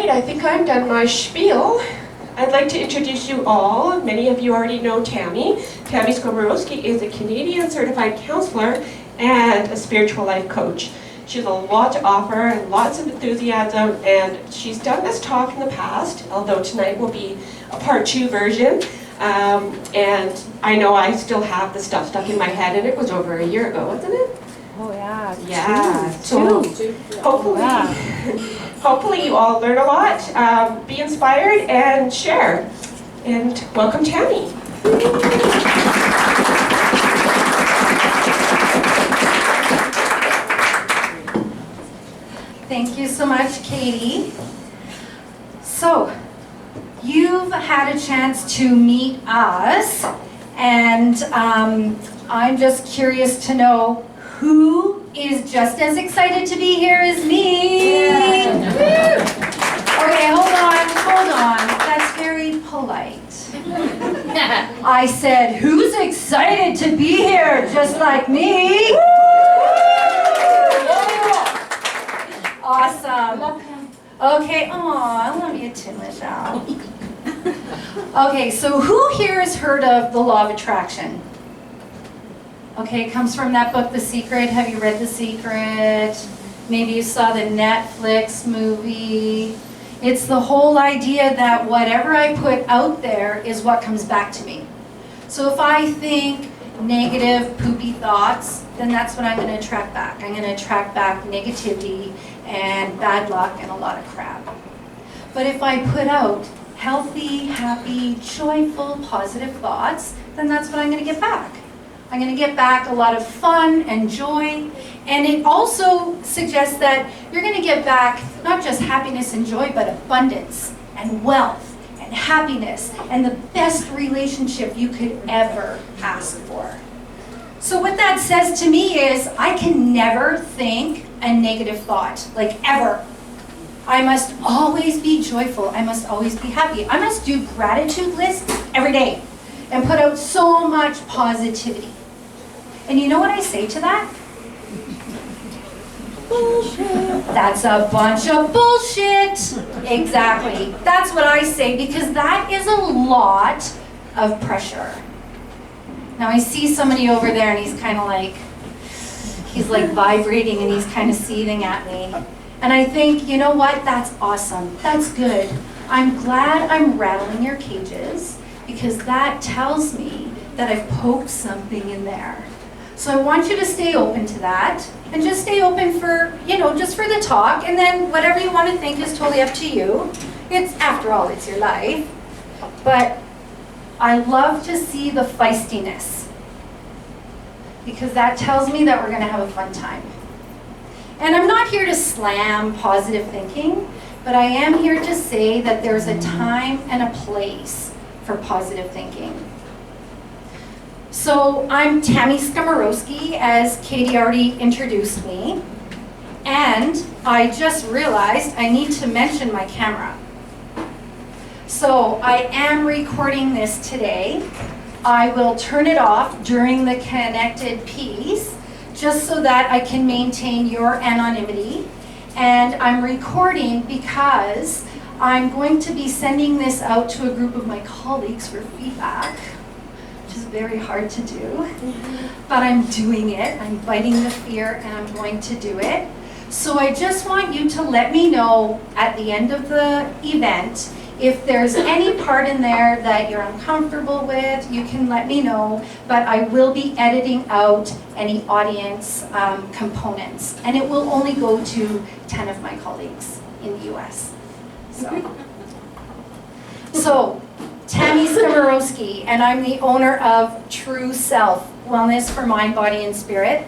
right, I think I'm done my spiel. I'd like to introduce you all. Many of you already know Tammy. Tammy Skoborowski is a Canadian certified counselor and a spiritual life coach. She has a lot to offer and lots of enthusiasm, and she's done this talk in the past, although tonight will be a part 2 version. And I know I still have the stuff stuck in my head, and it was over a year ago, wasn't it? Oh yeah. Yeah. Two. Hopefully, Yeah. hopefully you all learn a lot, be inspired, and share. And welcome, Tammy. Thank you so much, Katie. So, you've had a chance to meet us, and I'm just curious to know who is just as excited to be here as me. Yeah. Okay, hold on. That's very polite. I said, who's excited to be here just like me? Awesome. Okay, I love you too, Michelle. Okay, so who here has heard of the law of attraction? Okay, it comes from that book, The Secret. Have you read The Secret? Maybe you saw the Netflix movie. It's the whole idea that whatever I put out there is what comes back to me. So if I think negative, poopy thoughts, then that's what I'm going to attract back. I'm going to attract back negativity and bad luck and a lot of crap. But if I put out healthy, happy, joyful, positive thoughts, then that's what I'm going to get back. I'm going to get back a lot of fun and joy. And it also suggests that you're going to get back not just happiness and joy, but abundance and wealth and happiness and the best relationship you could ever ask for. So what that says to me is I can never think a negative thought, like ever. I must always be joyful. I must always be happy. I must do gratitude lists every day and put out so much positivity. And you know what I say to that? Bullshit. That's a bunch of bullshit. Exactly. That's what I say, because that is a lot of pressure. Now I see somebody over there and he's kind of like, he's like vibrating and he's kind of seething at me. And I think, you know what, that's awesome, that's good. I'm glad I'm rattling your cages, because that tells me that I've poked something in there. So I want you to stay open to that, and just stay open for, just for the talk, and then whatever you want to think is totally up to you. After all, it's your life. But I love to see the feistiness, because that tells me that we're going to have a fun time. And I'm not here to slam positive thinking, but I am here to say that there's a time and a place for positive thinking. So I'm Tammy Skoborowski, as Katie already introduced me, and I just realized I need to mention my camera. So I am recording this today. I will turn it off during the connected piece, just so that I can maintain your anonymity. And I'm recording because I'm going to be sending this out to a group of my colleagues for feedback, which is very hard to do, but I'm doing it. I'm fighting the fear and I'm going to do it. So I just want you to let me know at the end of the event if there's any part in there that you're uncomfortable with. You can let me know, but I will be editing out any audience components, and it will only go to 10 of my colleagues in the US. So Tammy Skoborowski, and I'm the owner of True Self, Wellness for Mind, Body, and Spirit.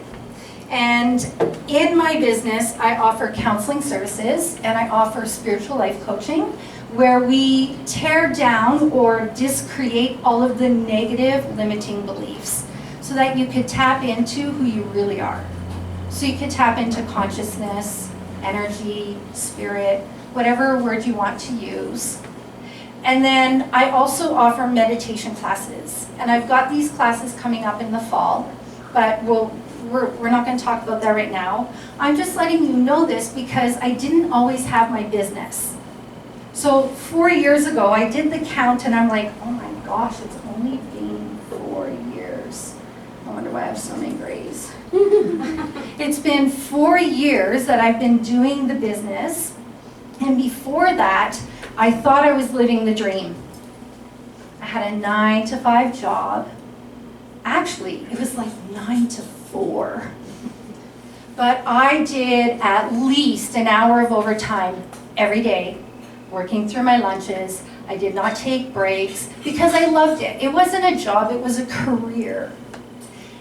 And in my business, I offer counseling services, and I offer spiritual life coaching, where we tear down or discreate all of the negative limiting beliefs so that you could tap into who you really are. So you could tap into consciousness, energy, spirit, whatever word you want to use. And then I also offer meditation classes. And I've got these classes coming up in the fall, but we're not going to talk about that right now. I'm just letting you know this because I didn't always have my business. So 4 years ago, I did the count and I'm like, oh my gosh, it's only been 4 years. I wonder why I have so many grays. It's been 4 years that I've been doing the business. And before that, I thought I was living the dream. I had a 9-to-5 job. Actually, it was like 9 to 4. But I did at least an hour of overtime every day, working through my lunches. I did not take breaks because I loved it. It wasn't a job, it was a career.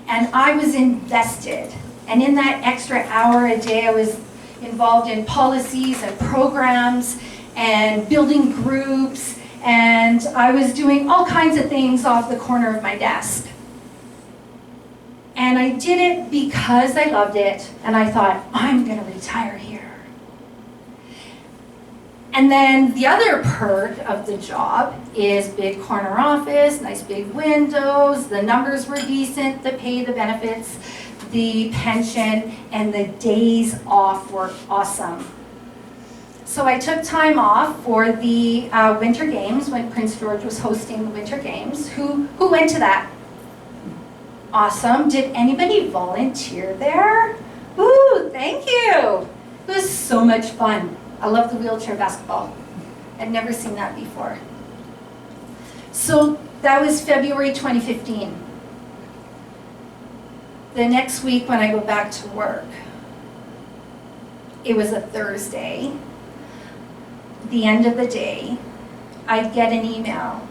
And I was invested. And in that extra hour a day, I was involved in policies and programs and building groups, and I was doing all kinds of things off the corner of my desk. And I did it because I loved it, and I thought, I'm gonna retire here. And then the other perk of the job is big corner office, nice big windows, the numbers were decent, the pay, the benefits, the pension, and the days off were awesome. So I took time off for the Winter Games when Prince George was hosting the Winter Games. Who went to that? Awesome. Did anybody volunteer there? Ooh, thank you. It was so much fun. I love the wheelchair basketball. I'd never seen that before. So that was February 2015. The next week when I go back to work, it was a Thursday. The end of the day, I get an email,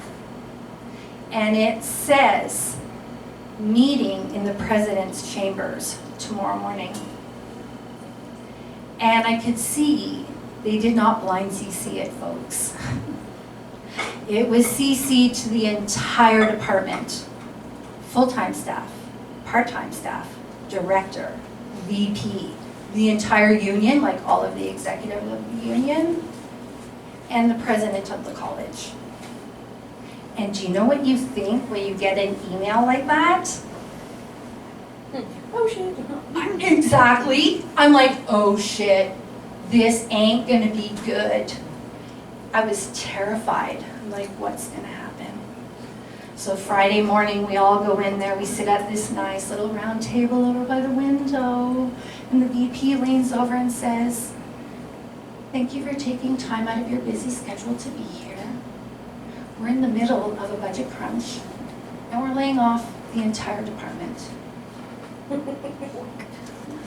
and it says, meeting in the President's chambers tomorrow morning. And I could see they did not blind CC it, folks. It was CC to the entire department, full-time staff, part-time staff, director, VP, the entire union, like all of the executive of the union, and the president of the college. And do you know what you think when you get an email like that? Oh shit. Exactly. I'm like, oh shit, this ain't gonna be good. I was terrified. I'm like, what's gonna happen? So Friday morning, we all go in there, we sit at this nice little round table over by the window, and the VP leans over and says, thank you for taking time out of your busy schedule to be here. We're in the middle of a budget crunch, and we're laying off the entire department.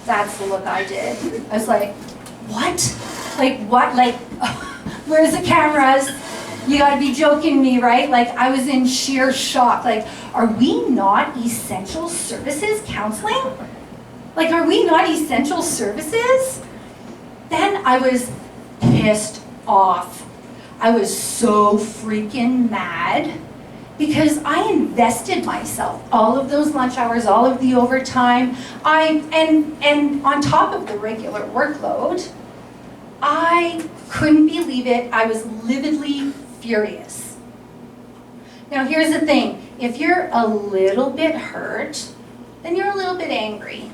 That's the look I did. I was like, what? Like, what? Like, where's the cameras? You gotta be joking me, right? Like, I was in sheer shock. Like, are we not essential services counseling? Like, are we not essential services? Then I was pissed off. I was so freaking mad because I invested myself, all of those lunch hours, all of the overtime, and on top of the regular workload, I couldn't believe it. I was lividly furious. Now here's the thing, if you're a little bit hurt, then you're a little bit angry.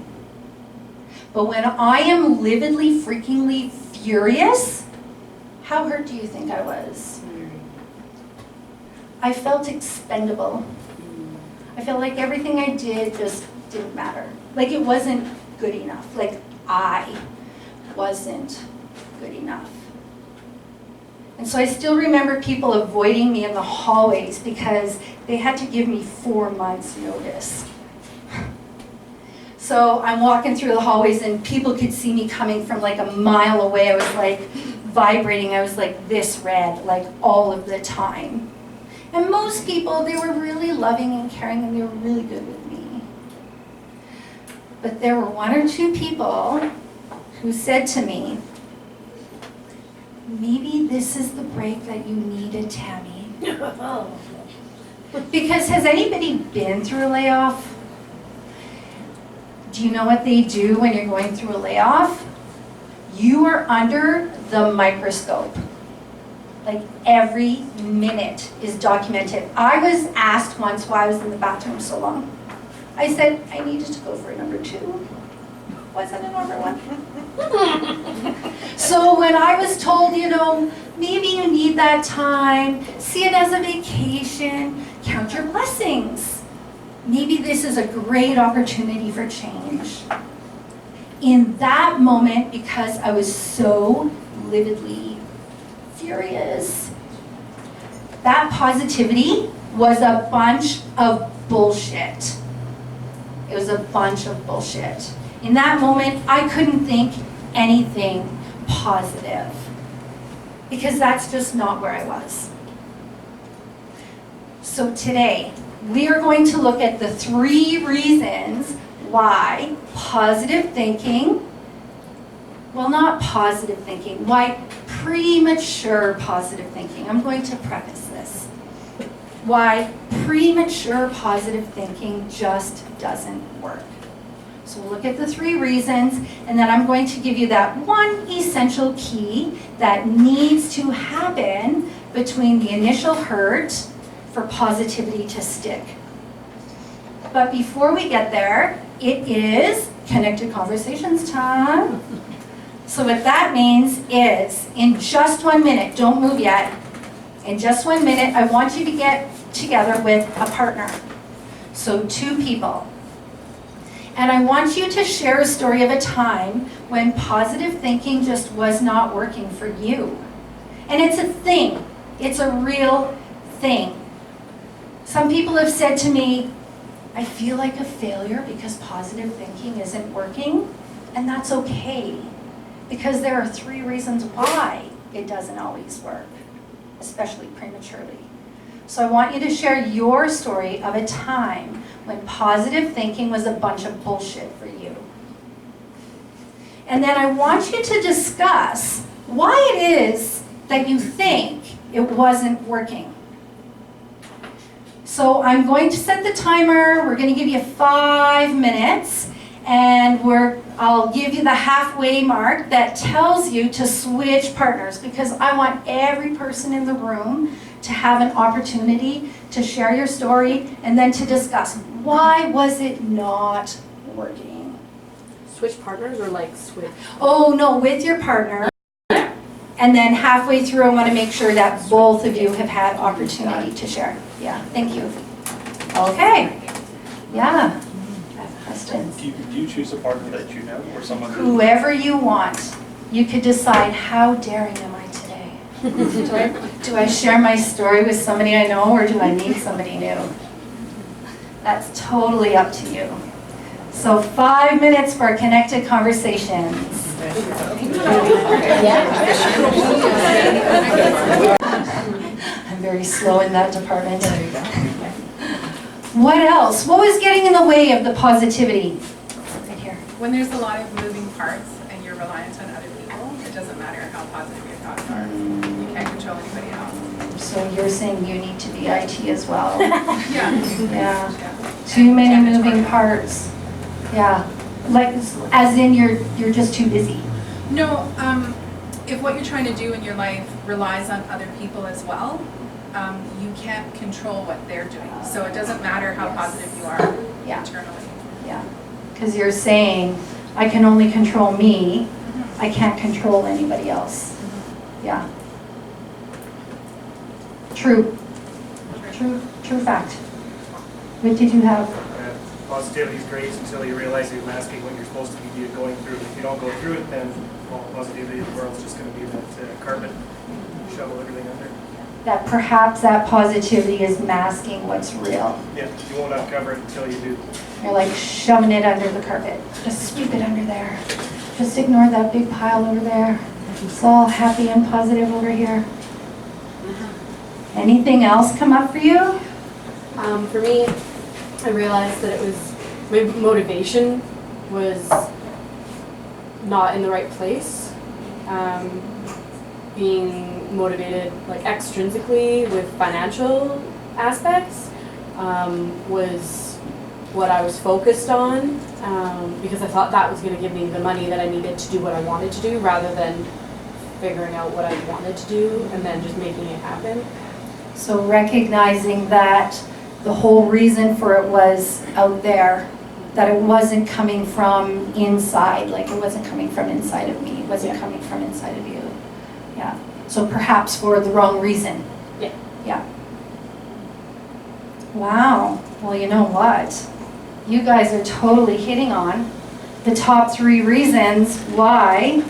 But when I am lividly, freakingly furious, how hurt do you think I was? I felt expendable. I felt like everything I did just didn't matter. Like it wasn't good enough. Like I wasn't good enough. And so I still remember people avoiding me in the hallways because they had to give me 4 months notice. So I'm walking through the hallways and people could see me coming from like a mile away. I was like vibrating. I was like this red, like all of the time. And most people, they were really loving and caring and they were really good with me. But there were 1 or 2 people who said to me, maybe this is the break that you needed, Tammy. Because has anybody been through a layoff? Do you know what they do when you're going through a layoff? You are under the microscope. Like every minute is documented. I was asked once why I was in the bathroom so long. I said, I needed to go for a number 2. Wasn't a number 1. So when I was told, you know, Maybe you need that time. See it as a vacation. Count your blessings. Maybe this is a great opportunity for change. In that moment, because I was so lividly furious, that positivity was a bunch of bullshit. It was a bunch of bullshit. In that moment, I couldn't think anything positive because that's just not where I was. So today, we are going to look at the 3 reasons why positive thinking, well, not positive thinking, why premature positive thinking. I'm going to preface this. Why premature positive thinking just doesn't work. So we'll look at the 3 reasons, and then I'm going to give you that one essential key that needs to happen between the initial hurt for positivity to stick. But before we get there, it is connected conversations time. So what that means is, in just 1 minute, don't move yet, in just 1 minute, I want you to get together with a partner. So 2 people. And I want you to share a story of a time when positive thinking just was not working for you. And it's a thing. It's a real thing. Some people have said to me, I feel like a failure because positive thinking isn't working. And that's okay. Because there are 3 reasons why it doesn't always work, especially prematurely. So I want you to share your story of a time when positive thinking was a bunch of bullshit for you. And then I want you to discuss why it is that you think it wasn't working. So I'm going to set the timer. We're going to give you 5 minutes. And I'll give you the halfway mark that tells you to switch partners, because I want every person in the room to have an opportunity to share your story and then to discuss why was it not working. Switch partners or like switch? Oh no, with your partner. And then halfway through I want to make sure that both of you have had opportunity to share. Yeah, thank you. Okay. Yeah. Questions? Do you choose a partner that you know or someone who... Whoever you want. You could decide, how daring am I today? Do I share my story with somebody I know, or do I meet somebody new? That's totally up to you. So 5 minutes for connected conversations. I'm very slow in that department. What else? What was getting in the way of the positivity? Right here. When there's a lot of moving parts and you're reliant on other people, it doesn't matter how positive your thoughts are. You can't control anybody else. So you're saying you need to be IT as well? Yeah. Yeah. Too many moving parts. Yeah. Like, as in you're just too busy. No, if what you're trying to do in your life relies on other people as well, you can't control what they're doing. So it doesn't matter how positive you are internally. Yeah. Because you're saying, I can only control me. I can't control anybody else. Yeah. True. True fact. What did you have? Positivity is great until you realize you're masking what you're supposed to be going through. If you don't go through it, then all positivity in the world's just going to be that carpet, shovel everything under. That perhaps that positivity is masking what's real. Yeah, you won't uncover it until you do. You're like shoving it under the carpet. Just sweep it under there. Just ignore that big pile over there. It's all happy and positive over here. Anything else come up for you? For me, I realized that it was, my motivation was not in the right place. Being motivated like extrinsically with financial aspects was what I was focused on, because I thought that was going to give me the money that I needed to do what I wanted to do, rather than figuring out what I wanted to do and then just making it happen. So recognizing that the whole reason for it was out there, that it wasn't coming from inside, like it wasn't coming from inside of me, it wasn't coming from inside of you. Yeah. So perhaps for the wrong reason. Yeah. Yeah. Wow. Well, you know what? You guys are totally hitting on the top 3 reasons why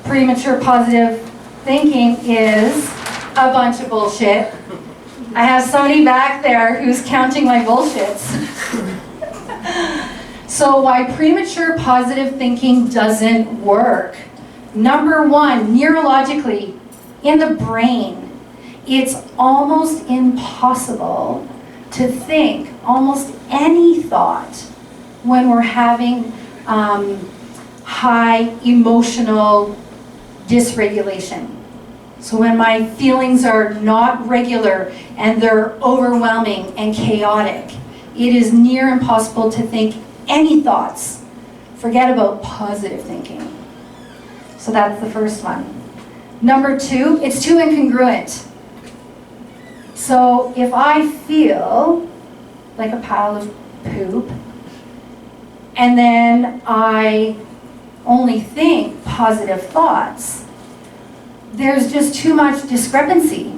premature positive thinking is a bunch of bullshit. I have somebody back there who's counting my bullshits. So why premature positive thinking doesn't work. Number 1, neurologically, in the brain, it's almost impossible to think almost any thought when we're having high emotional dysregulation. So when my feelings are not regular and they're overwhelming and chaotic, it is near impossible to think any thoughts. Forget about positive thinking. So that's the first one. Number 2, it's too incongruent. So if I feel like a pile of poop, and then I only think positive thoughts, there's just too much discrepancy.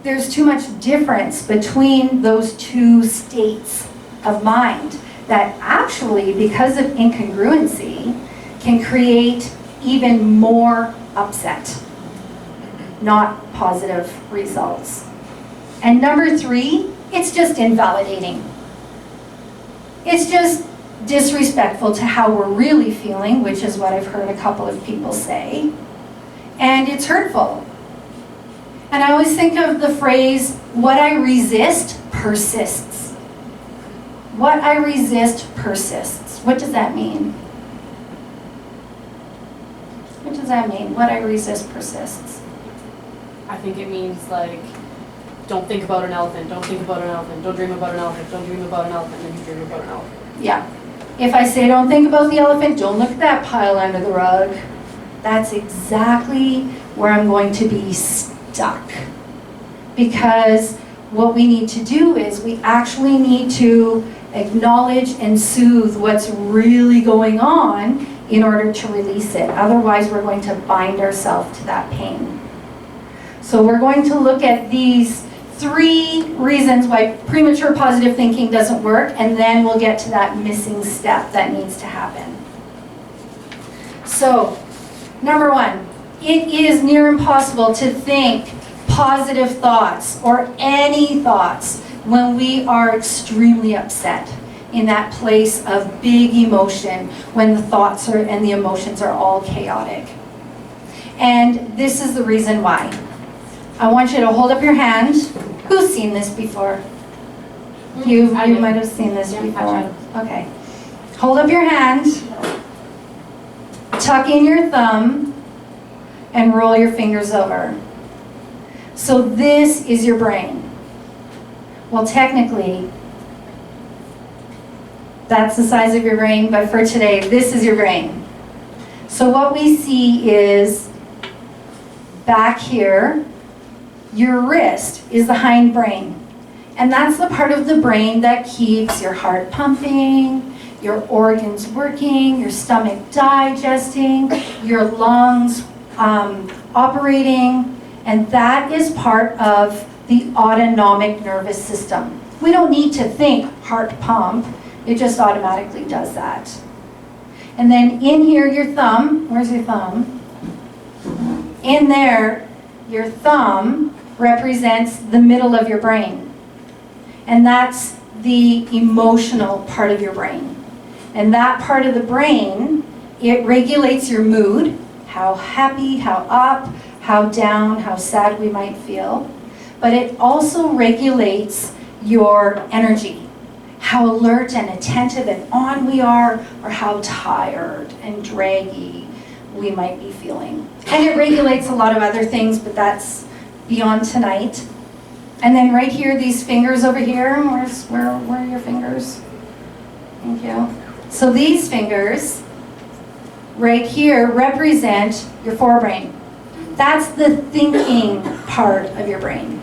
There's too much difference between those 2 states of mind that actually, because of incongruency, can create even more upset, not positive results. And number 3, it's just invalidating. It's just disrespectful to how we're really feeling, which is what I've heard a couple of people say. And it's hurtful. And I always think of the phrase, what I resist persists. What I resist persists. What does that mean? What does that mean? What I resist persists. I think it means like, don't think about an elephant, don't think about an elephant, don't dream about an elephant, don't dream about an elephant, and you dream about an elephant. Yeah. If I say don't think about the elephant, don't look at that pile under the rug, that's exactly where I'm going to be stuck. Because what we need to do is we actually need to acknowledge and soothe what's really going on in order to release it. Otherwise, we're going to bind ourselves to that pain. So we're going to look at these 3 reasons why premature positive thinking doesn't work, and then we'll get to that missing step that needs to happen. So, number 1, it is near impossible to think positive thoughts or any thoughts when we are extremely upset, in that place of big emotion, when the thoughts are and the emotions are all chaotic. And this is the reason why. I want you to hold up your hand. Who's seen this before? You might have seen this before. Okay. Hold up your hand, tuck in your thumb, and roll your fingers over. So this is your brain. Well, technically, that's the size of your brain, but for today, this is your brain. So what we see is back here, your wrist is the hindbrain. And that's the part of the brain that keeps your heart pumping, your organs working, your stomach digesting, your lungs operating, and that is part of the autonomic nervous system. We don't need to think heart pump, it just automatically does that. And then in here, your thumb, where's your thumb? In there, your thumb represents the middle of your brain. And that's the emotional part of your brain. And that part of the brain, it regulates your mood, how happy, how up, how down, how sad we might feel. But it also regulates your energy, how alert and attentive and on we are, or how tired and draggy we might be feeling. And it regulates a lot of other things, but that's beyond tonight. And then right here, these fingers over here, where are your fingers? Thank you. So these fingers right here represent your forebrain. That's the thinking part of your brain.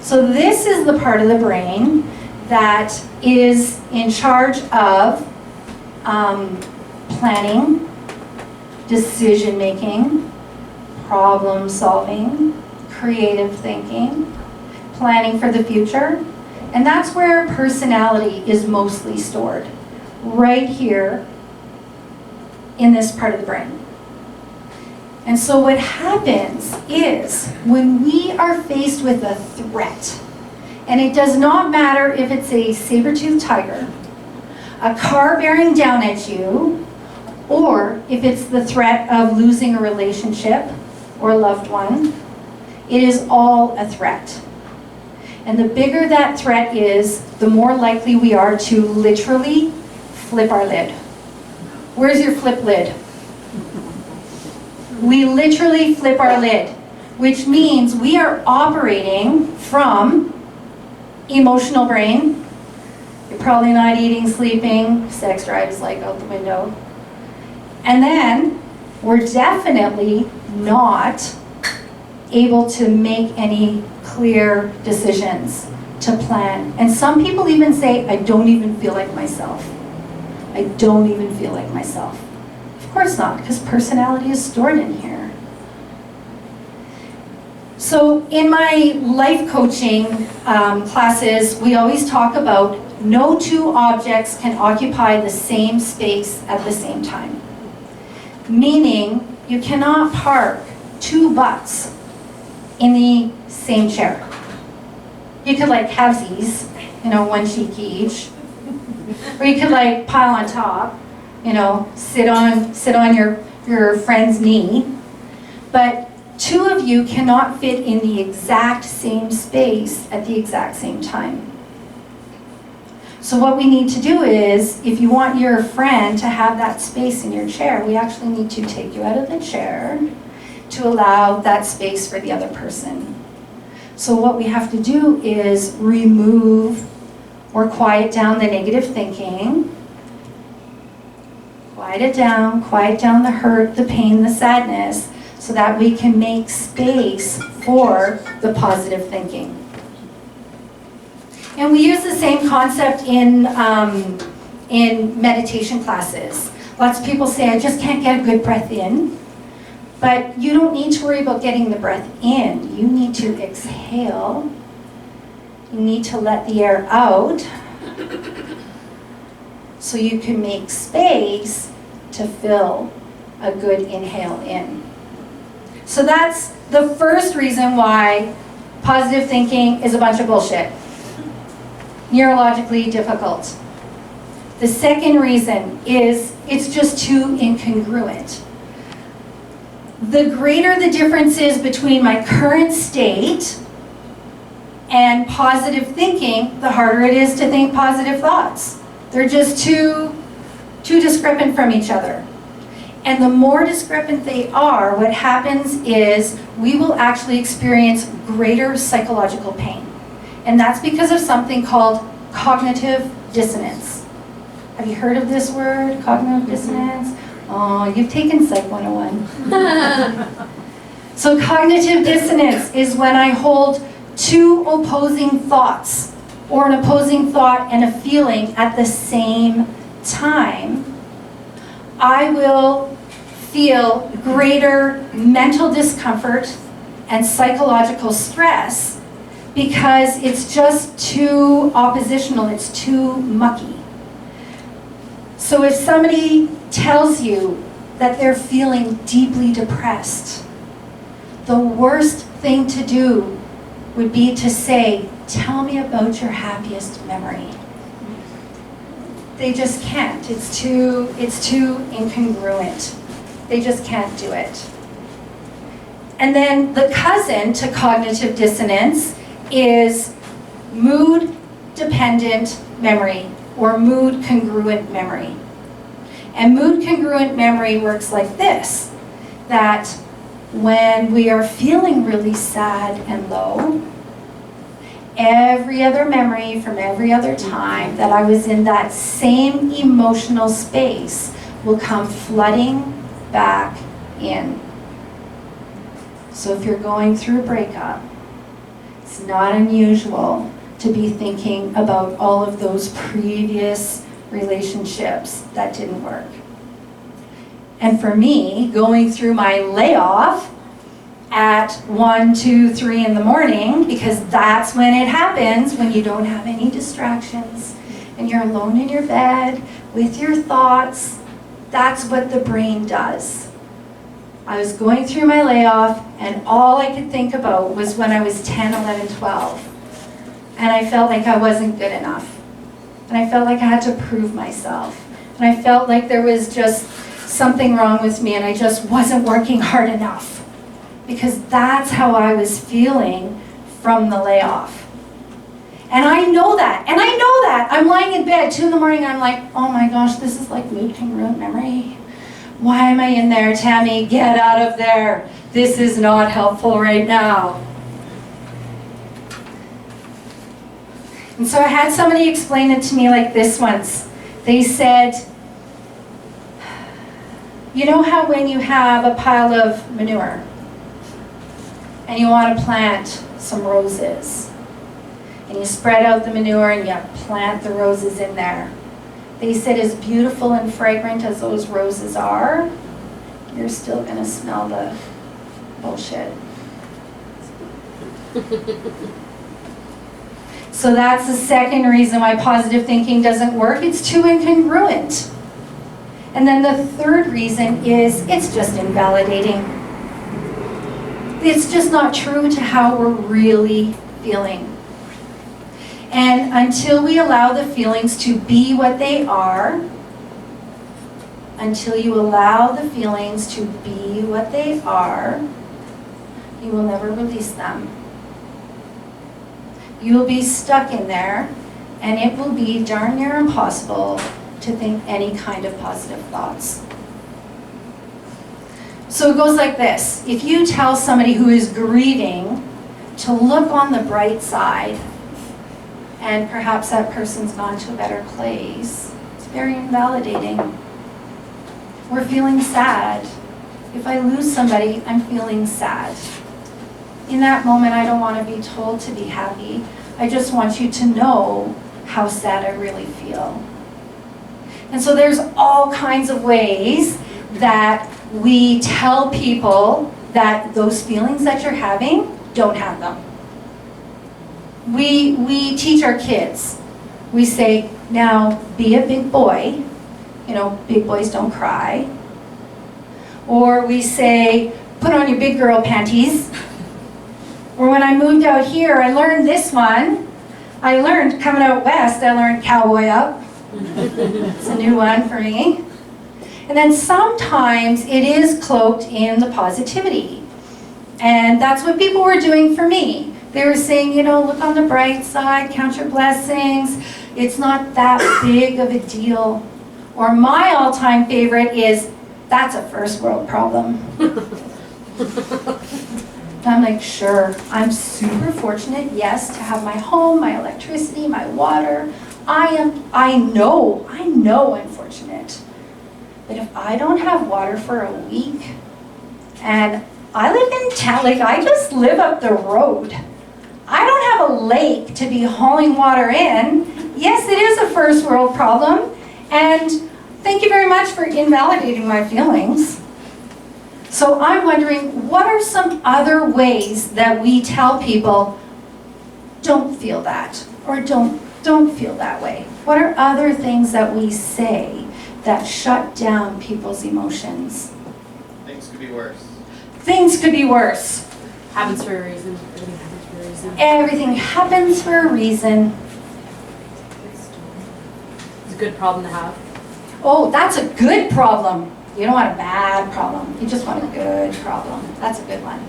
So this is the part of the brain that is in charge of planning, decision making, problem solving, creative thinking, planning for the future. And that's where personality is mostly stored, right here in this part of the brain. And so what happens is when we are faced with a threat, and it does not matter if it's a saber-toothed tiger, a car bearing down at you, or if it's the threat of losing a relationship or a loved one, it is all a threat. And the bigger that threat is, the more likely we are to literally flip our lid. Where's your flip lid? We literally flip our lid, which means we are operating from emotional brain. You're probably not eating, sleeping, sex drive is like out the window. And then we're definitely not able to make any clear decisions, to plan. And some people even say, I don't even feel like myself. I don't even feel like myself. Of course not, because personality is stored in here. So in my life coaching classes, we always talk about no two objects can occupy the same space at the same time. Meaning, you cannot park two butts in the same chair. You could like have these, one cheek each. Or you could like pile on top, sit on your friend's knee. But two of you cannot fit in the exact same space at the exact same time. So what we need to do is, if you want your friend to have that space in your chair, we actually need to take you out of the chair to allow that space for the other person. So what we have to do is remove or quiet down the negative thinking, quiet down the hurt, the pain, the sadness, so that we can make space for the positive thinking. And we use the same concept in meditation classes. Lots of people say, I just can't get a good breath in. But you don't need to worry about getting the breath in. You need to exhale. You need to let the air out so you can make space to fill a good inhale in. So that's the first reason why positive thinking is a bunch of bullshit. Neurologically difficult. The second reason is it's just too incongruent. The greater the difference is between my current state and positive thinking, the harder it is to think positive thoughts. They're just too discrepant from each other. And the more discrepant they are, what happens is we will actually experience greater psychological pain. And that's because of something called cognitive dissonance. Have you heard of this word, cognitive dissonance? Oh, you've taken Psych 101. So cognitive dissonance is when I hold two opposing thoughts, or an opposing thought and a feeling at the same time. I will feel greater mental discomfort and psychological stress because it's just too oppositional, it's too mucky. So if somebody tells you that they're feeling deeply depressed, the worst thing to do would be to say, tell me about your happiest memory. They just can't. It's too incongruent. They just can't do it. And then the cousin to cognitive dissonance is mood-dependent memory, or mood-congruent memory. And mood-congruent memory works like this, that when we are feeling really sad and low, every other memory from every other time that I was in that same emotional space will come flooding back in. So if you're going through a breakup, it's not unusual to be thinking about all of those previous relationships that didn't work. And for me, going through my layoff, at 1, 2, 3 in the morning, because that's when it happens, when you don't have any distractions and you're alone in your bed with your thoughts. That's what the brain does. I was going through my layoff and all I could think about was when I was 10, 11, 12. And I felt like I wasn't good enough. And I felt like I had to prove myself. And I felt like there was just something wrong with me and I just wasn't working hard enough. Because that's how I was feeling from the layoff. And I know that, and I know that. I'm lying in bed, 2 in the morning, I'm like, oh my gosh, this is like mood congruent memory. Why am I in there, Tammy? Get out of there. This is not helpful right now. And so I had somebody explain it to me like this once. They said, you know how when you have a pile of manure and you want to plant some roses, and you spread out the manure and you plant the roses in there. They said as beautiful and fragrant as those roses are, you're still going to smell the bullshit. So that's the second reason why positive thinking doesn't work. It's too incongruent. And then the third reason is it's just invalidating. It's just not true to how we're really feeling. And until we allow the feelings to be what they are, until you allow the feelings to be what they are, you will never release them. You will be stuck in there, and it will be darn near impossible to think any kind of positive thoughts. So it goes like this. If you tell somebody who is grieving to look on the bright side, and perhaps that person's gone to a better place, it's very invalidating. We're feeling sad. If I lose somebody, I'm feeling sad. In that moment, I don't want to be told to be happy. I just want you to know how sad I really feel. And so there's all kinds of ways that we tell people that those feelings that you're having, don't have them. We teach our kids. We say, now be a big boy. You know, big boys don't cry. Or we say, put on your big girl panties. Or when I moved out here, I learned this one. I learned, coming out west, I learned cowboy up. It's a new one for me. And then sometimes it is cloaked in the positivity. And that's what people were doing for me. They were saying, you know, look on the bright side, count your blessings. It's not that big of a deal. Or my all-time favorite is, that's a first world problem. I'm like, sure, I'm super fortunate, yes, to have my home, my electricity, my water. I know I'm fortunate. But if I don't have water for a week, and I live in town, like I just live up the road. I don't have a lake to be hauling water in. Yes, it is a first world problem, and thank you very much for invalidating my feelings. So I'm wondering, what are some other ways that we tell people, don't feel that, or don't feel that way? What are other things that we say that shut down people's emotions? Things could be worse. Things could be worse. Happens for a reason. Everything happens for a reason. Everything happens for a reason. It's a good problem to have. Oh, that's a good problem. You don't want a bad problem. You just want a good problem. That's a good one.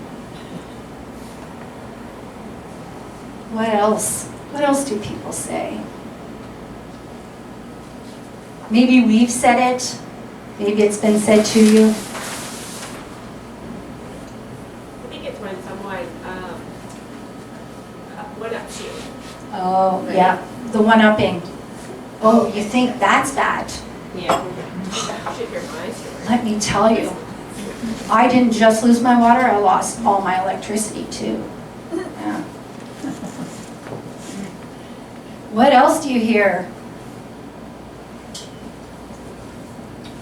What else? What else do people say? Maybe we've said it. Maybe it's been said to you. I think it's when someone one-ups you. Oh, yeah. The one-upping. Oh, you think that's bad? Yeah. That should hear my story. Let me tell you. I didn't just lose my water, I lost all my electricity too. Yeah. What else do you hear?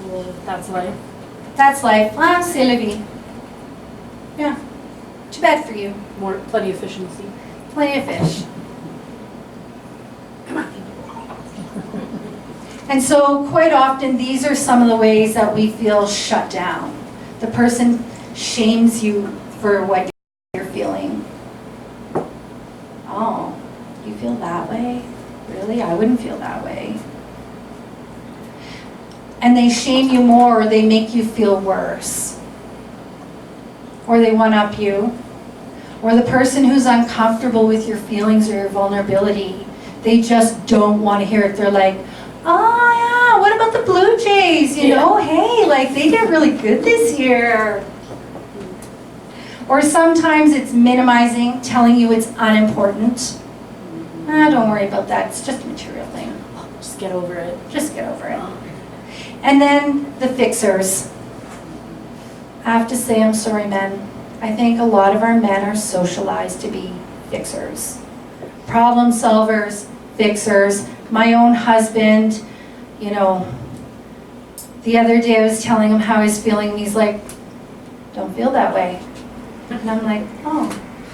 Well, that's life. That's life. Ah, c'est la vie. Yeah. Too bad for you. Plenty of efficiency. Plenty of fish. Come on. And so quite often, these are some of the ways that we feel shut down. The person shames you for what you're feeling. Oh, you feel that way? Really? I wouldn't feel that way. And they shame you more, or they make you feel worse. Or they one-up you. Or the person who's uncomfortable with your feelings or your vulnerability, they just don't want to hear it. They're like, oh yeah, what about the Blue Jays? You know, hey, like they did really good this year. Or sometimes it's minimizing, telling you it's unimportant. Don't worry about that, it's just a material thing. Just get over it. Just get over it. And then the fixers. I have to say, I'm sorry, men. I think a lot of our men are socialized to be fixers. Problem solvers, fixers. My own husband, you know, the other day I was telling him how I was feeling, and he's like, don't feel that way. And I'm like, oh,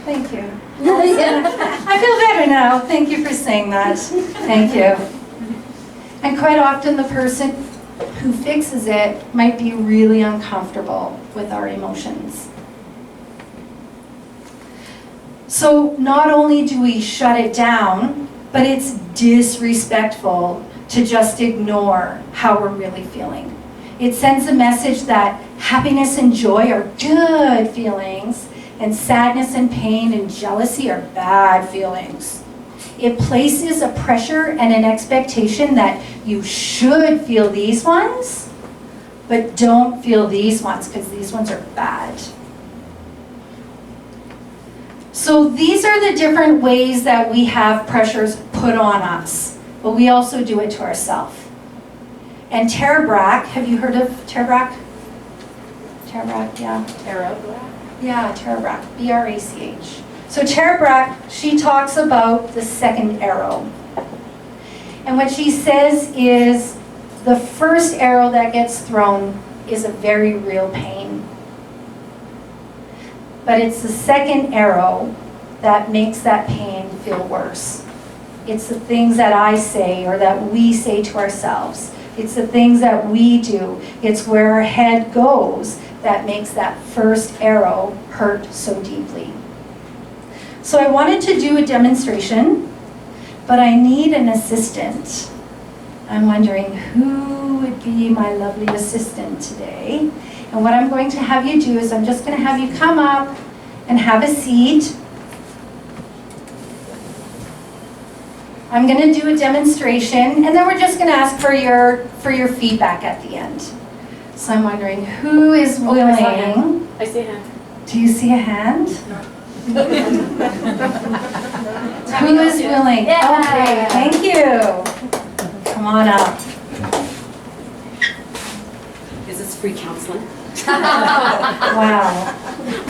thank you. I feel better now. Thank you for saying that. Thank you. And quite often the person who fixes it might be really uncomfortable with our emotions. So not only do we shut it down, but it's disrespectful to just ignore how we're really feeling. It sends a message that happiness and joy are good feelings, and sadness and pain and jealousy are bad feelings. It places a pressure and an expectation that you should feel these ones, but don't feel these ones because these ones are bad. So these are the different ways that we have pressures put on us, but we also do it to ourselves. And Tara Brach, have you heard of Tara Brach? Tara Brach, yeah. Yeah, Tara Brach, B-R-A-C-H. So Tara Brach, she talks about the second arrow. And what she says is the first arrow that gets thrown is a very real pain. But it's the second arrow that makes that pain feel worse. It's the things that I say or that we say to ourselves. It's the things that we do. It's where our head goes that makes that first arrow hurt so deeply. So I wanted to do a demonstration, but I need an assistant. I'm wondering who would be my lovely assistant today. And what I'm going to have you do is I'm just going to have you come up and have a seat. I'm going to do a demonstration, and then we're just going to ask for your feedback at the end. So I'm wondering who is willing. I see a hand. Do you see a hand? Who is willing? Yeah. Okay, thank you. Come on up. Is this free counseling? Wow.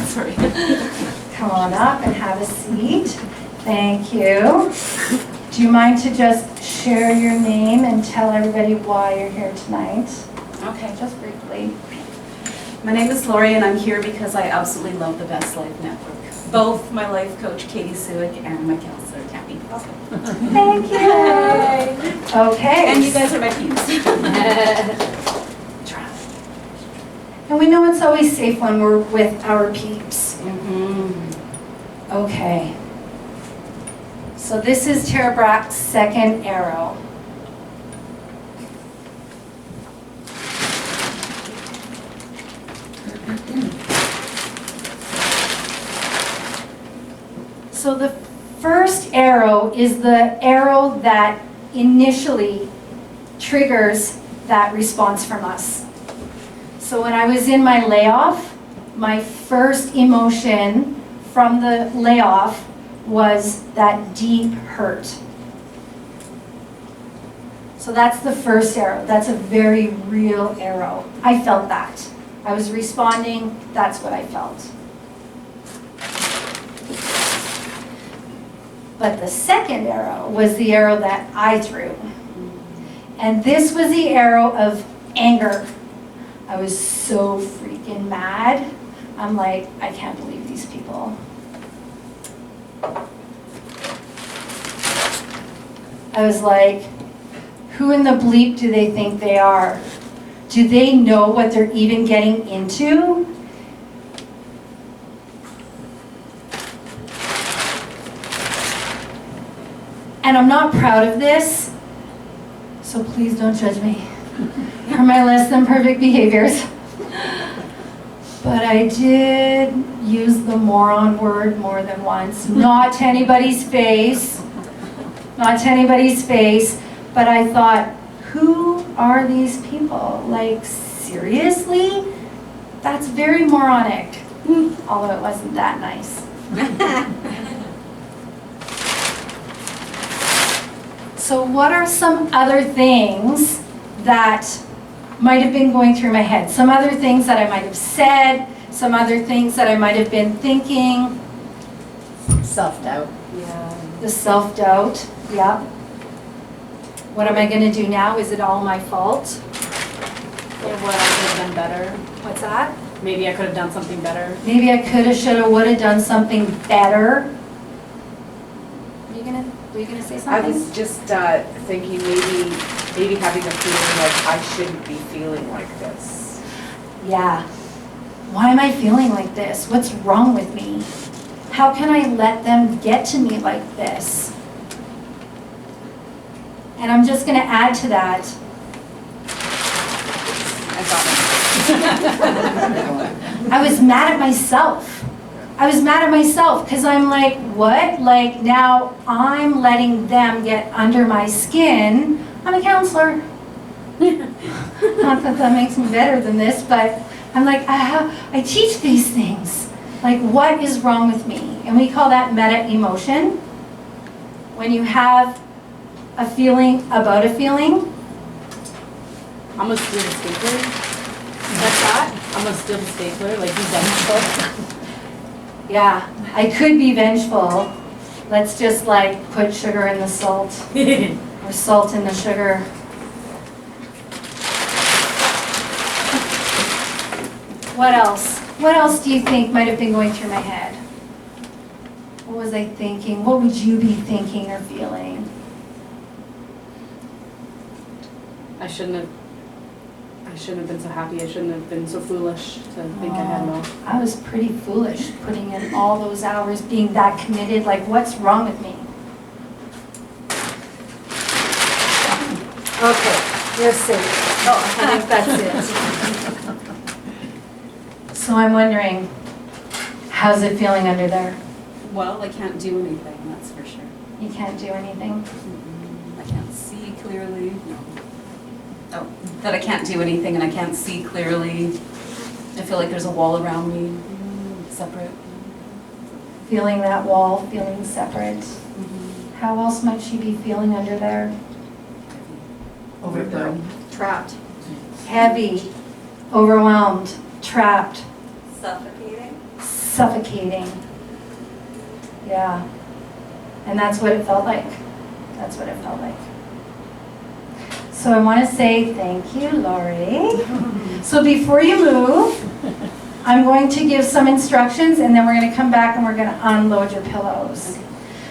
Sorry. Come on up and have a seat. Thank you. Do you mind to just share your name and tell everybody why you're here tonight? Okay. Just briefly. My name is Lori, and I'm here because I absolutely love the Best Life Network. Both my life coach, Katie Suick, and my counselor, Tammy. Thank you. Okay. And you guys are my peeps. And we know it's always safe when we're with our peeps. Mm-hmm. Okay. So this is Tara Brach's second arrow. So the first arrow is the arrow that initially triggers that response from us. So when I was in my layoff, my first emotion from the layoff was that deep hurt. So that's the first arrow. That's a very real arrow. I felt that. I was responding, that's what I felt. But the second arrow was the arrow that I threw. And this was the arrow of anger. I was so freaking mad. I'm like, I can't believe these people people. I was like, who in the bleep do they think they are? Do they know what they're even getting into? And I'm not proud of this, so please don't judge me for my less than perfect behaviors. But I did use the moron word more than once, not to anybody's face, not to anybody's face, but I thought, who are these people? Like, seriously? That's very moronic, although it wasn't that nice. So what are some other things that might have been going through my head? Some other things that I might have said, some other things that I might have been thinking. Self-doubt. Yeah. The self-doubt, yep. What am I going to do now? Is it all my fault? Or what I could have done better. What's that? Maybe I could have done something better. Maybe I could have, should have, would have done something better. Were you gonna say something? I was just thinking maybe having a feeling like I shouldn't be feeling like this. Yeah. Why am I feeling like this? What's wrong with me? How can I let them get to me like this? And I'm just gonna add to that. I was mad at myself. I was mad at myself because I'm like, what? Like now I'm letting them get under my skin. I'm a counselor. Not that that makes me better than this, but I'm like, I teach these things. Like, what is wrong with me? And we call that meta emotion. When you have a feeling about a feeling. I'm gonna steal the stapler. That's that? I'm gonna steal the stapler, like be vengeful. Yeah, I could be vengeful. Let's just like put sugar in the salt. Or salt in the sugar. What else? What else do you think might have been going through my head? What was I thinking? What would you be thinking or feeling? I shouldn't have been so happy. I shouldn't have been so foolish to think I had no. I was pretty foolish putting in all those hours, being that committed. Like, what's wrong with me? Okay, you're safe. Oh, I think that's it. So I'm wondering, how's it feeling under there? Well, I can't do anything, that's for sure. You can't do anything? I can't see clearly. No. Oh, that I can't do anything and I can't see clearly. I feel like there's a wall around me, separate. Feeling that wall, feeling separate. How else might she be feeling under there? Overwhelmed. Trapped. Heavy, overwhelmed, trapped, Suffocating. suffocating. Yeah. And that's what it felt like. That's what it felt like. So I want to say thank you, Lori. So before you move, I'm going to give some instructions and then we're going to come back and we're going to unload your pillows.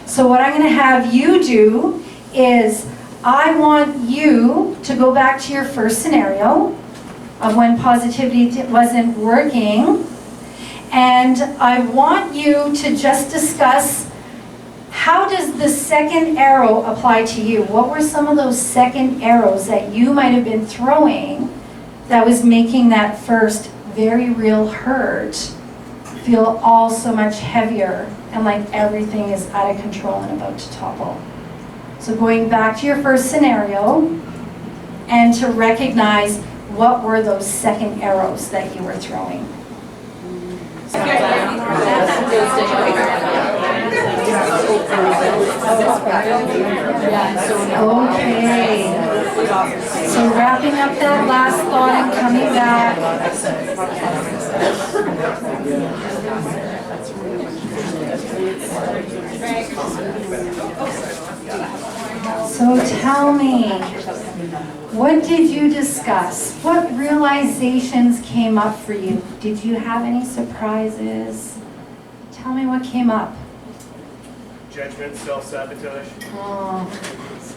So what I'm going to have you do is I want you to go back to your first scenario of when positivity wasn't working. And I want you to just discuss, how does the second arrow apply to you? What were some of those second arrows that you might have been throwing that was making that first very real hurt feel all so much heavier and like everything is out of control and about to topple? So going back to your first scenario and to recognize what were those second arrows that you were throwing. Okay. So wrapping up that last thought and coming back. So tell me, what did you discuss? What realizations came up for you? Did you have any surprises? Tell Tell me what came up. Judgment, self-sabotage. Oh,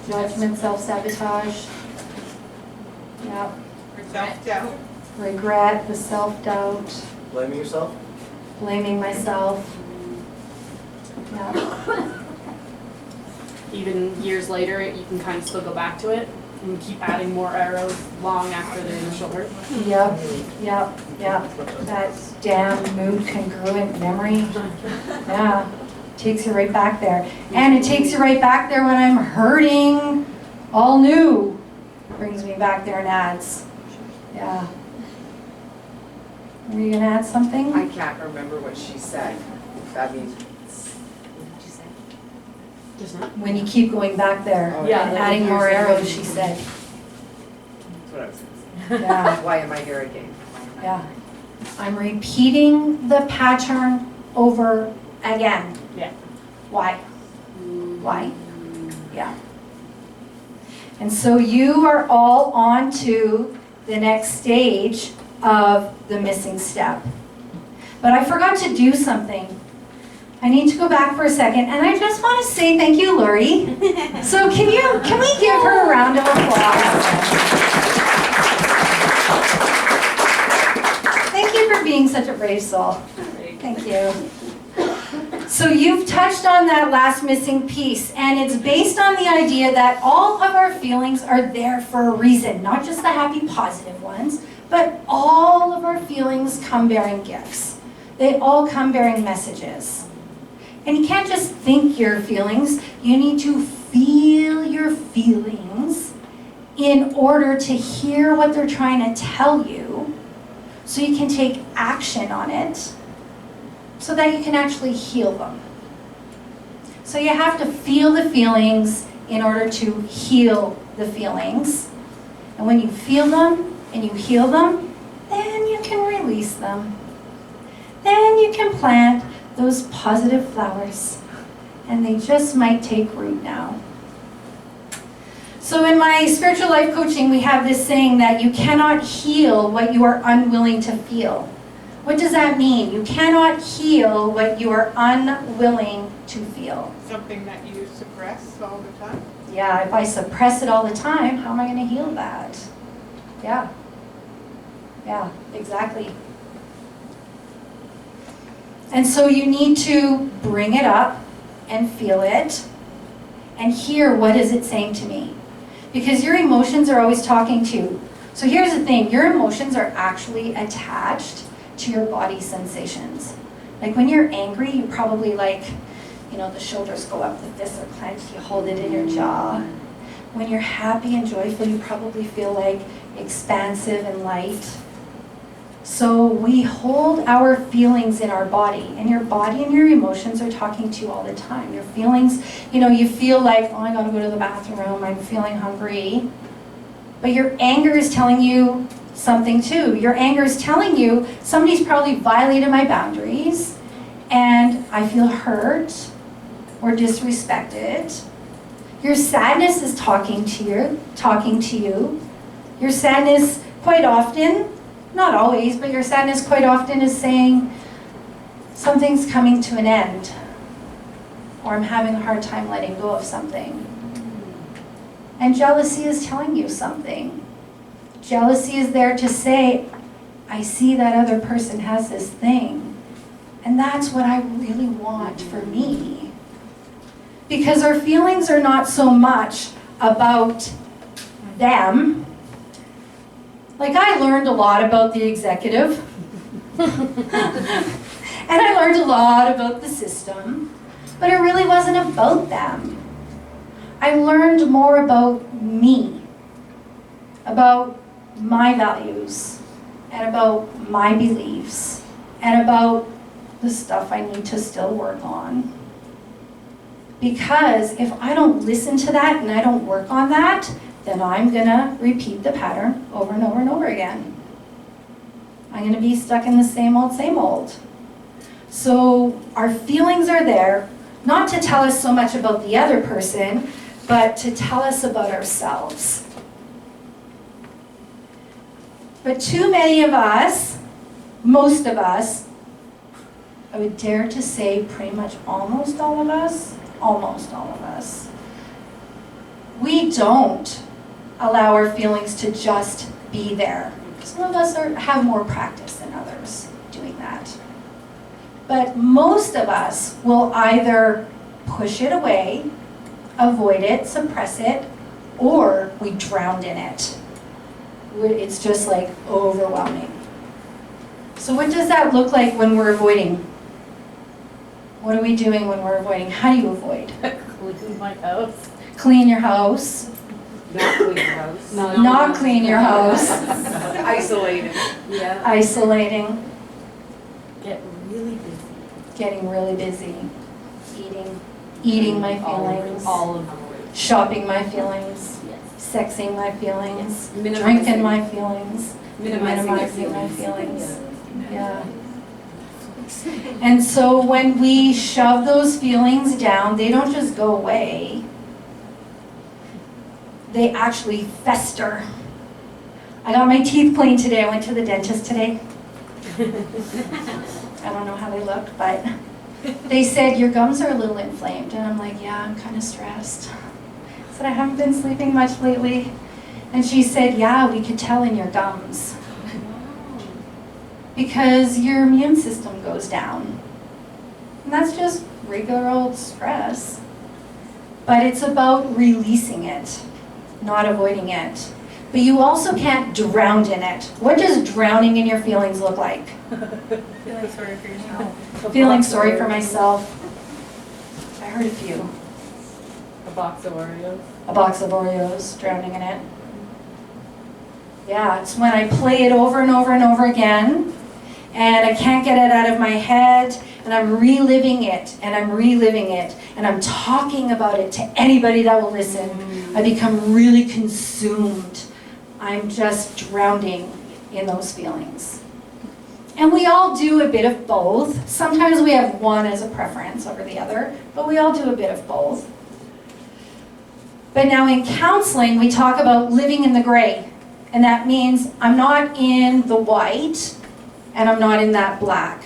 judgment, self-sabotage. Yeah. Self-doubt. Regret, the self-doubt, Blaming yourself? blaming myself. Yeah. Even years later, you can kind of still go back to it and keep adding more arrows long after the initial hurt. Yep, yep, yep. That damn mood congruent memory. Yeah. Takes you right back there. And it takes you right back there when I'm hurting. All new. Brings me back there and adds. Yeah. Were you gonna add something? I can't remember what she said. I mean, Just not. When you keep going back there. Oh, Yeah. And adding more arrows, she said. That's what I was saying. Yeah, why am I here again? yeah. I'm repeating the pattern over again. Yeah. Why? Why? Yeah. And so you are all on to the next stage of the missing step. But I forgot to do something. I need to go back for a second, and I just want to say thank you, Lori. So can we give her a round of applause? Thank you for being such a brave soul. Thank you. So you've touched on that last missing piece, and it's based on the idea that all of our feelings are there for a reason, not just the happy, positive ones, but all of our feelings come bearing gifts. They all come bearing messages. And you can't just think your feelings, you need to feel your feelings in order to hear what they're trying to tell you, so you can take action on it, so that you can actually heal them. So you have to feel the feelings in order to heal the feelings. And when you feel them and you heal them, then you can release them. Then you can plant those positive flowers, and they just might take root now. So in my spiritual life coaching, we have this saying that you cannot heal what you are unwilling to feel. What does that mean? You cannot heal what you are unwilling to feel. Something that you suppress all the time. Yeah, if I suppress it all the time, how am I going to heal that? Yeah. Yeah, exactly. And so you need to bring it up and feel it and hear, what is it saying to me? Because your emotions are always talking to you. So here's the thing, your emotions are actually attached to your body sensations. Like when you're angry, you probably the shoulders go up, the fists are clenched, you hold it in your jaw. When you're happy and joyful, you probably feel like expansive and light. So we hold our feelings in our body, and your body and your emotions are talking to you all the time. Your feelings, you feel like, oh, I gotta go to the bathroom, I'm feeling hungry. But your anger is telling you something too. Your anger is telling you, somebody's probably violated my boundaries, and I feel hurt or disrespected. Your sadness is talking to you. Your sadness quite often, not always, but your sadness quite often is saying, something's coming to an end, or I'm having a hard time letting go of something. And jealousy is telling you something. Jealousy is there to say, I see that other person has this thing, and that's what I really want for me. Because our feelings are not so much about them. Like, I learned a lot about the executive, and I learned a lot about the system, but it really wasn't about them. I learned more about me, about my values, and about my beliefs, and about the stuff I need to still work on. Because if I don't listen to that and I don't work on that, then I'm gonna repeat the pattern over and over and over again. I'm gonna be stuck in the same old, same old. So our feelings are there, not to tell us so much about the other person, but to tell us about ourselves. But too many of us, most of us, I would dare to say pretty much almost all of us, we don't allow our feelings to just be there. Some of us have more practice than others doing that. But most of us will either push it away, avoid it, suppress it, or we drown in it. It's just like overwhelming. So what does that look like when we're avoiding? What are we doing when we're avoiding? How do you avoid? Clean my house. Clean your house. Not clean your house. Not clean your house. Isolated. Yeah. Isolating. Get really busy. Getting really busy. Eating my feelings. All of them. Shopping my feelings. Yes. Sexing my feelings. Yes. Drinking my feelings. Minimizing my your feelings. Yeah. And so when we shove those feelings down, they don't just go away. They actually fester. I got my teeth cleaned today. I went to the dentist today. I don't know how they look, but they said your gums are a little inflamed. And I'm like, yeah, I'm kind of stressed. I said, I haven't been sleeping much lately. And she said, yeah, we could tell in your gums. Because your immune system goes down. And that's just regular old stress. But it's about releasing it, not avoiding it. But you also can't drown in it. What does drowning in your feelings look like? Feeling sorry for yourself. Feeling sorry for myself. I heard a few. A box of Oreos. A box of Oreos, drowning in it. Yeah, it's when I play it over and over and over again, and I can't get it out of my head, and I'm reliving it, and I'm reliving it, and I'm talking about it to anybody that will listen. I become really consumed. I'm just drowning in those feelings. And we all do a bit of both. Sometimes we have one as a preference over the other, but we all do a bit of both. But now in counseling, we talk about living in the gray. And that means I'm not in the white, and I'm not in that black.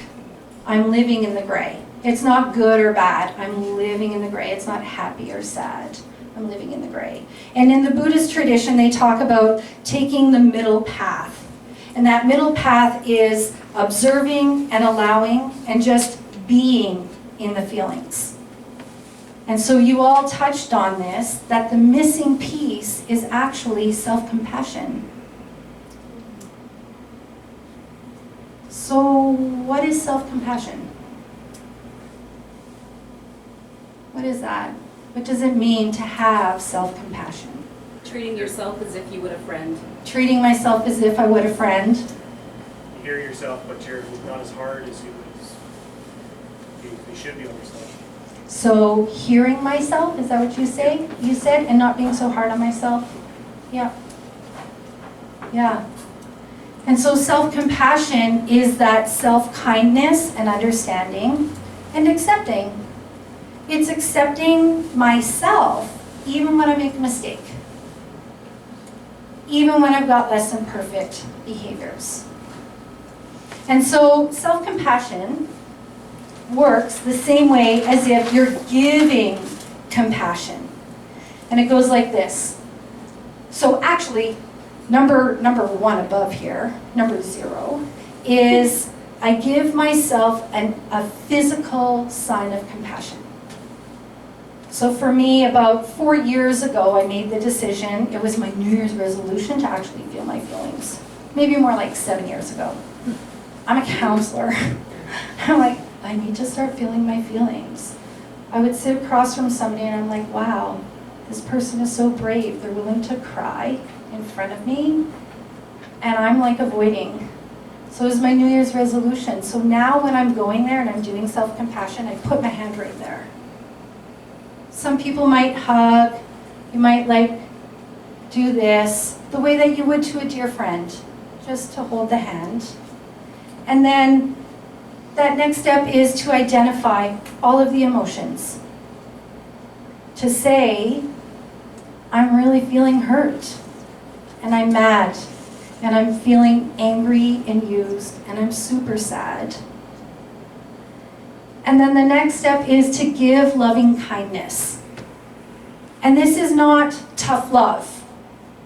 I'm living in the gray. It's not good or bad. I'm living in the gray. It's not happy or sad. I'm living in the gray. And in the Buddhist tradition, they talk about taking the middle path. And that middle path is observing and allowing and just being in the feelings. And so you all touched on this, that the missing piece is actually self-compassion. So what is self-compassion? What is that? What does it mean to have self-compassion? Treating yourself as if you would a friend. Treating myself as if I would a friend. You hear yourself, but you're not as hard as you should be on yourself. So hearing myself, is that what you say? You said, and not being so hard on myself? Yeah. Yeah. And so self-compassion is that self-kindness and understanding and accepting. It's accepting myself even when I make a mistake. Even when I've got less than perfect behaviors. And so self-compassion works the same way as if you're giving compassion. And it goes like this. So actually, number one above here, number 0, is I give myself a physical sign of compassion. So for me, about 4 years ago, I made the decision, it was my New Year's resolution to actually feel my feelings. Maybe more like 7 years ago. I'm a counselor. I'm like, I need to start feeling my feelings. I would sit across from somebody and I'm like, wow, this person is so brave. They're willing to cry in front of me. And I'm like avoiding. So it was my New Year's resolution. So now when I'm going there and I'm doing self-compassion, I put my hand right there. Some people might hug. You might like do this the way that you would to a dear friend, just to hold the hand. And then that next step is to identify all of the emotions. To say, I'm really feeling hurt, and I'm mad, and I'm feeling angry and used, and I'm super sad. And then the next step is to give loving kindness. And this is not tough love.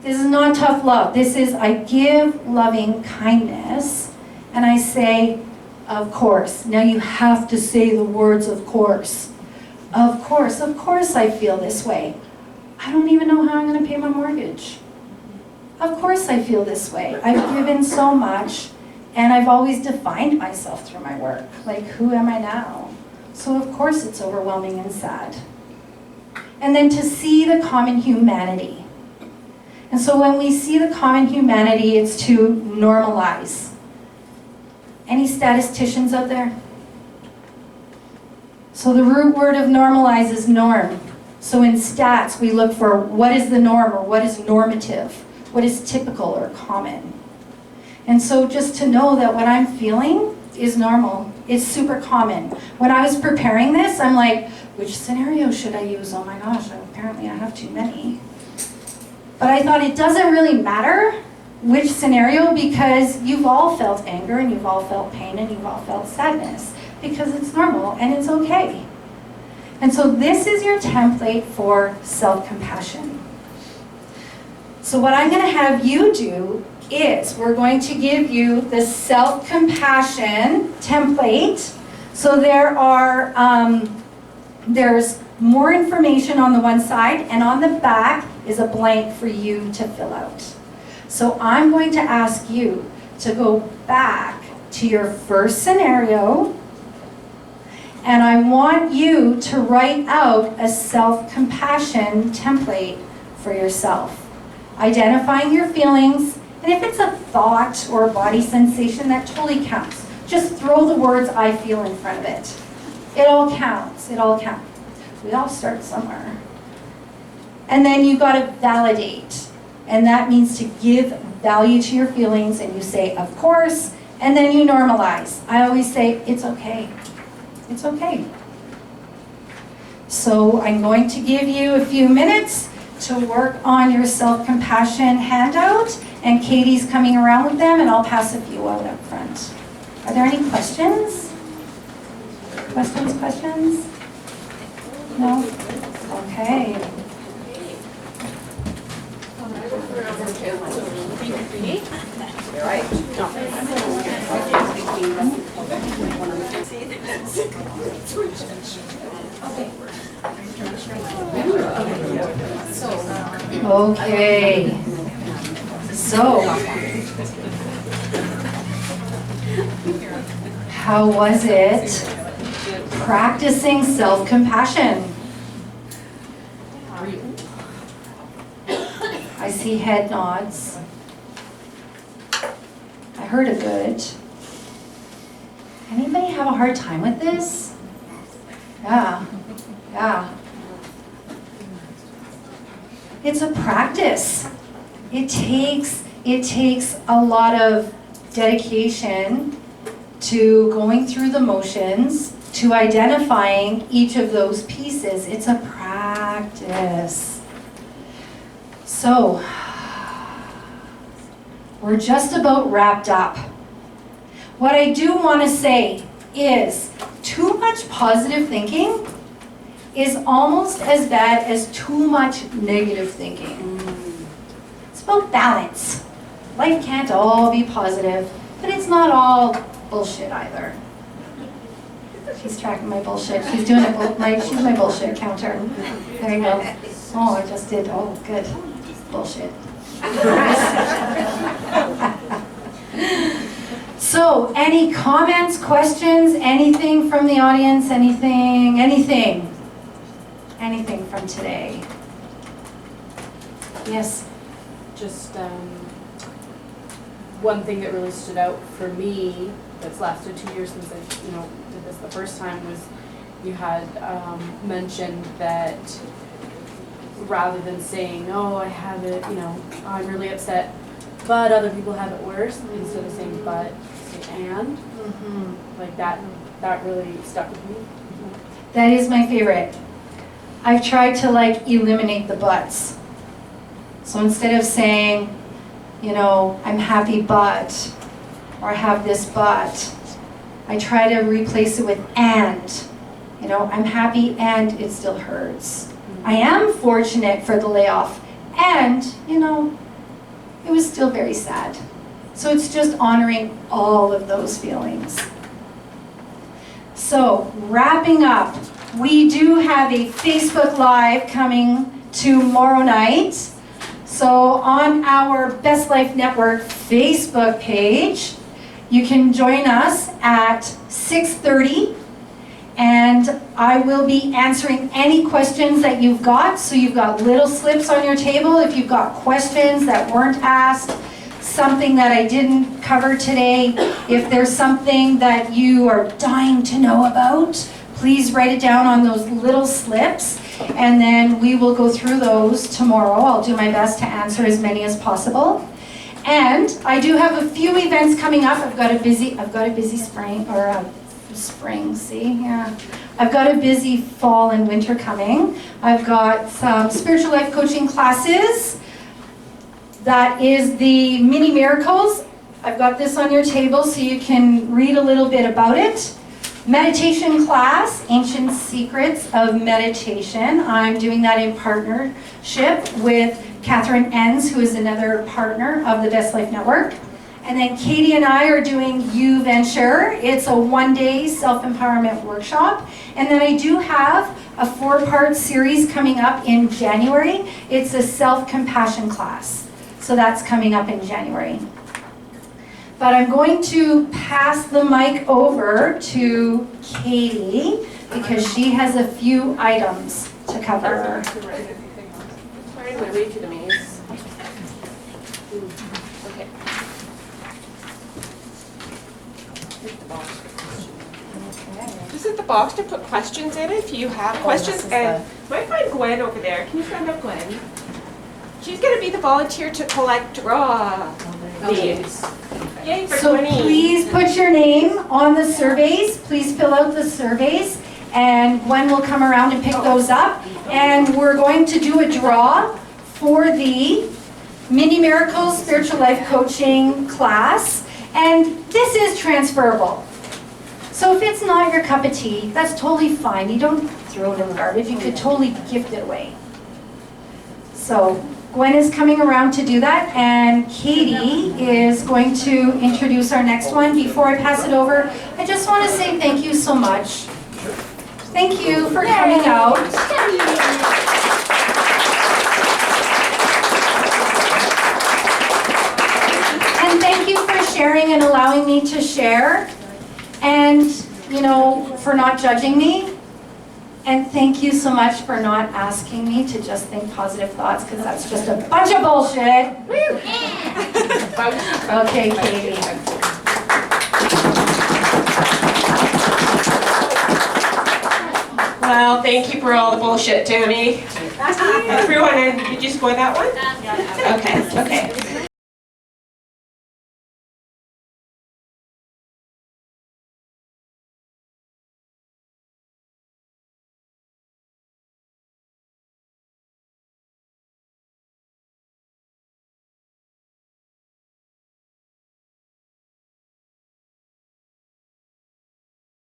This is not tough love. This is I give loving kindness and I say, of course. Now you have to say the words of course. Of course I feel this way. I don't even know how I'm going to pay my mortgage. Of course I feel this way. I've given so much and I've always defined myself through my work. Like, who am I now? So of course it's overwhelming and sad. And then to see the common humanity. And so when we see the common humanity, it's to normalize. Any statisticians out there? So the root word of normalize is norm. So in stats, we look for what is the norm or what is normative, what is typical or common. And so just to know that what I'm feeling is normal, is super common. When I was preparing this, I'm like, which scenario should I use? Oh my gosh, apparently I have too many. But I thought it doesn't really matter which scenario because you've all felt anger and you've all felt pain and you've all felt sadness because it's normal and it's okay. And so this is your template for self-compassion. So what I'm going to have you do is we're going to give you the self-compassion template. So there's more information on the one side and on the back is a blank for you to fill out. So I'm going to ask you to go back to your first scenario and I want you to write out a self-compassion template for yourself. Identifying your feelings, and if it's a thought or a body sensation, that totally counts. Just throw the words I feel in front of it. It all counts, it all counts. We all start somewhere. And then you gotta validate. And that means to give value to your feelings and you say, of course, and then you normalize. I always say, it's okay. It's okay. So I'm going to give you a few minutes to work on your self-compassion handout, and Katie's coming around with them, and I'll pass a few out up front. Are there any questions? Questions? No? Okay. You're right. Okay. So, how was it practicing self-compassion? I see head nods. I heard a good. Anybody have a hard time with this? Yeah. It's a practice. It takes a lot of dedication to going through the motions, to identifying each of those pieces. It's a practice. So, we're just about wrapped up. What I do want to say is too much positive thinking is almost as bad as too much negative thinking. It's about balance. Life can't all be positive, but it's not all bullshit either. She's tracking my bullshit. She's doing it. She's my bullshit counter. There you go. Oh, I just did. Oh, good. Bullshit. So, any comments, questions, anything from the audience, anything from today? Yes? Just one thing that really stood out for me that's lasted 2 years since I did this the first time was you had mentioned that rather than saying, oh, I have it, I'm really upset, but other people have it worse, instead of saying but, say and. Like that really stuck with me. That is my favorite. I've tried to eliminate the buts. So instead of saying, I'm happy but, or I have this but, I try to replace it with and. I'm happy and it still hurts. I am fortunate for the layoff and, it was still very sad. So it's just honoring all of those feelings. So wrapping up, we do have a Facebook Live coming tomorrow night. So on our Best Life Network Facebook page, you can join us at 6:30. And I will be answering any questions that you've got. So you've got little slips on your table. If you've got questions that weren't asked, something that I didn't cover today, if there's something that you are dying to know about, please write it down on those little slips. And then we will go through those tomorrow. I'll do my best to answer as many as possible. And I do have a few events coming up. I've got a busy spring, see, yeah. I've got a busy fall and winter coming. I've got some spiritual life coaching classes. That is the mini miracles. I've got this on your table so you can read a little bit about it. Meditation class, Ancient Secrets of Meditation. I'm doing that in partnership with Catherine Enns, who is another partner of the Best Life Network. And then Katie and I are doing You Venture. It's a one-day self-empowerment workshop. And then I do have a 4-part series coming up in January. It's a self-compassion class. So that's coming up in January. But I'm going to pass the mic over to Katie because she has a few items to cover. Sorry, I'm going to read you the maze. Okay. This is the box to put questions in if you have questions. And my friend Gwen over there, can you stand up, Gwen? She's going to be the volunteer to collect raw names. Yay for So 20. please put your name on the surveys. Please fill out the surveys. And Gwen will come around and pick those up. And we're going to do a draw for the Mini Miracles Spiritual Life Coaching class. And this is transferable. So if it's not your cup of tea, that's totally fine. You don't throw it in the garbage. You could totally gift it away. So Gwen is coming around to do that, and Katie is going to introduce our next one. Before I pass it over, I just want to say thank you so much. Thank you for coming out. And thank you for sharing and allowing me to share. And, for not judging me. And thank you so much for not asking me to just think positive thoughts, because that's just a bunch of bullshit. Okay, Katie. Well, thank you for all the bullshit, Tammy. Everyone, did you score that one? Okay, okay.